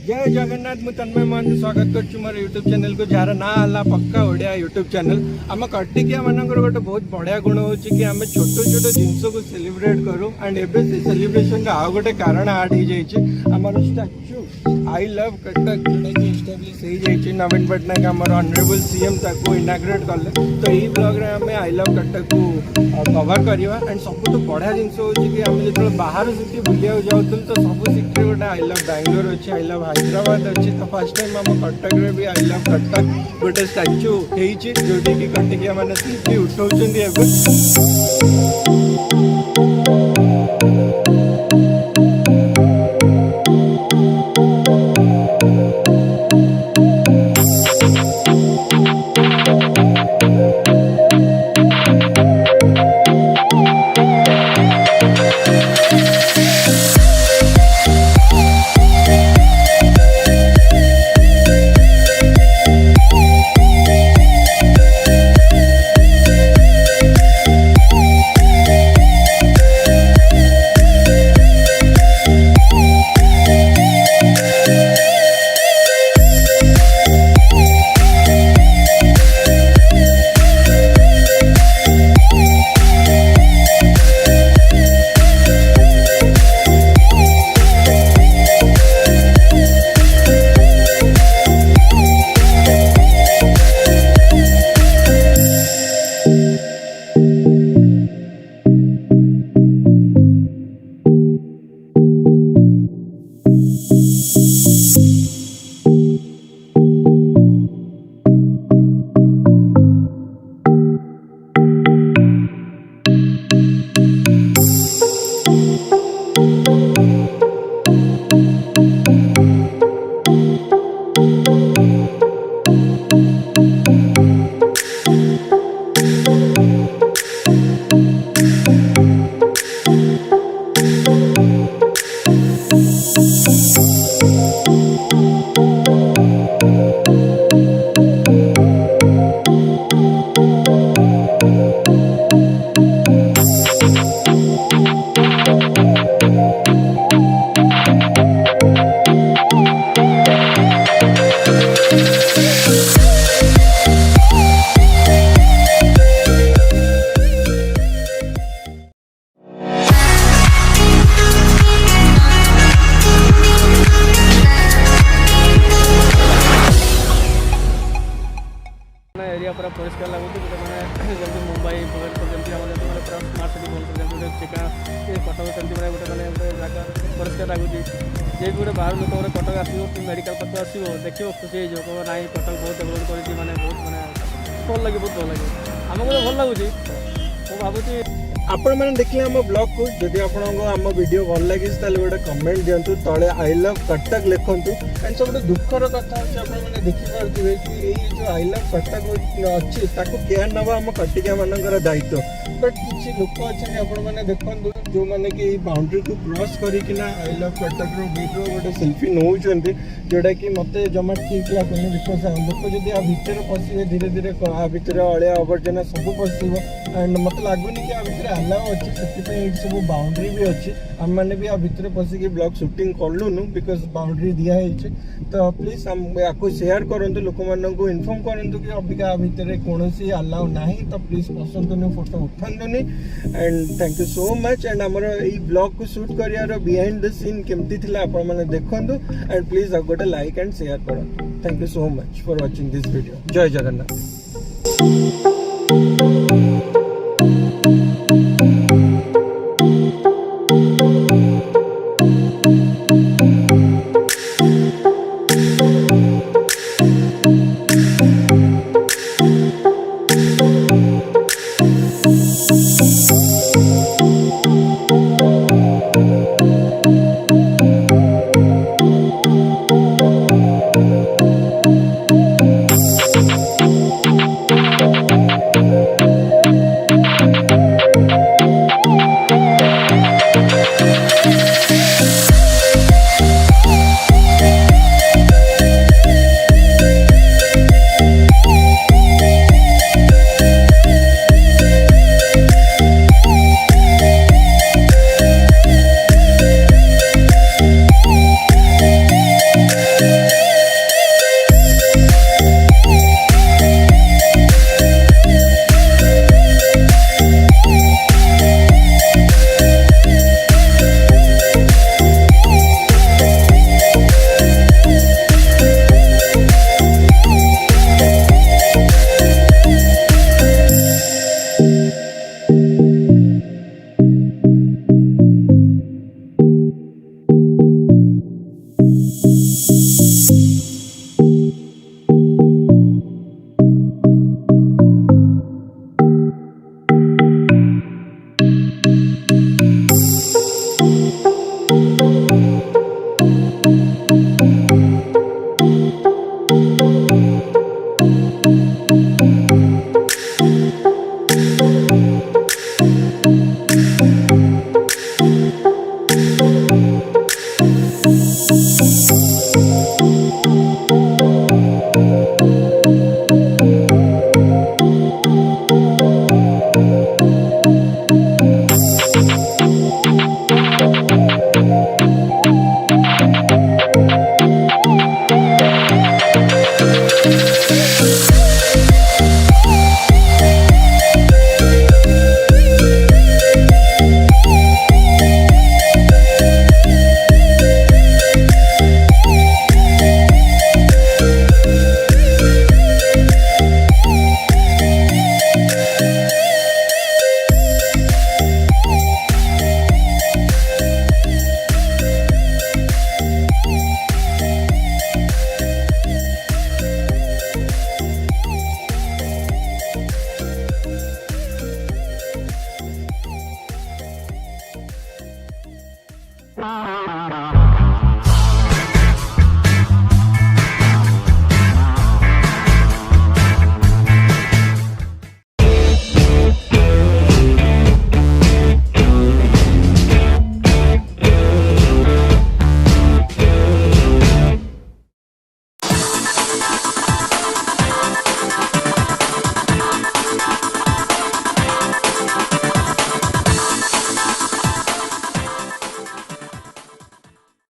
जय जगन्नाथ मु तन्मय मान स्वागत कर मोर यूट्यूब चैनल को जार ना है पक्का ओडिया यूट्यूब चैनल। आम कटिकिया मानकर गोटे बहुत बढ़िया गुण हो कि आम छोट छोट जिनस को सेलिब्रेट करूँ एंड एवं से सेलिब्रेशन आउ गोटे कारण आड हो जामर स्टाच्यू आई लव कटक जोटा कि इस्टाब्लीश हो जाए नवीन पट्टनायक आमर ऑनरेबल सीएम ताको इनाग्रेट कले। तो यही ब्लॉग रे आम आई लव कटक को कवर करवा एंड सब तो बढ़िया जिनस हो आम जो बाहर सिटी बुलिया जाऊँ तो सब सिटी गोटे आई लव बैंगलोर अच्छे आई लव हैदराबाद अच्छी। तो फर्स्ट टाइम आम कटक रे भी आई लव कटक गोटे स्टाच्यू होती जोटी कि कटिकिया मैंने सेल्फी उठाऊँ। एरिया पूरा परिष्कार लगुच मैंने जमी मुंबई जमी पूरा स्मार्ट सिटी बोलते चिका कटक सेमती गोटे मैंने गोटे जगह परिष्कार लगुच जे भी गोटे बाहर लोक गोटे कटक आसो कि मेडिकल पत्र आसो देखो खुशी हो ना कटक बहुत डेभलप कर बहुत मैंने भल लगे बहुत भल लगे आमको तो भल लगुच भावुँ आपण मैंने देखले आम ब्लॉग को जदि आम वीडियो भल लगे गोटे कमेंट दिंतु तले आई लव कटक लिखुँ एंड सब दुखर कथा मैंने देखिपे कि जो आई लव कटक अच्छी केयर नवा आम कटिकिया मानकर दायित्व बट किसी लोक अच्छे आपण मैंने देखु जो मैंने कि बाउंड्री को क्रॉस करना आई लव कटक वीडियो गोटे सेल्फी नौ जोटा कि मत जमा ठीक लगुनि बिकज लोक जब आ भितर पशे धीरे धीरे आ भितर अलिया आवर्जना सब पशो एंड मत लगुनि कि आ भितर अलाउ अच्छी से सब बाउंड्री भी अच्छी आम मैंने भी आ भितर पशिक ब्लॉग शूटिंग कलुनु बिकज बाउंड्री दिखाई। तो प्लीज आपको शेयर करूँ लोक मानू इनफॉर्म करूँ कि अबिका आ भितर कौन अलाउ ना तो प्लीज पसंद फोटो उठानी and thank you so much and आमर ये ब्लॉग को शूट कर बिहाइंड द सीन केमती थी आपने देखु एंड प्लीज गोटे लाइक एंड शेयर करूँ। Thank you so much for watching this video. जय जगन्नाथ।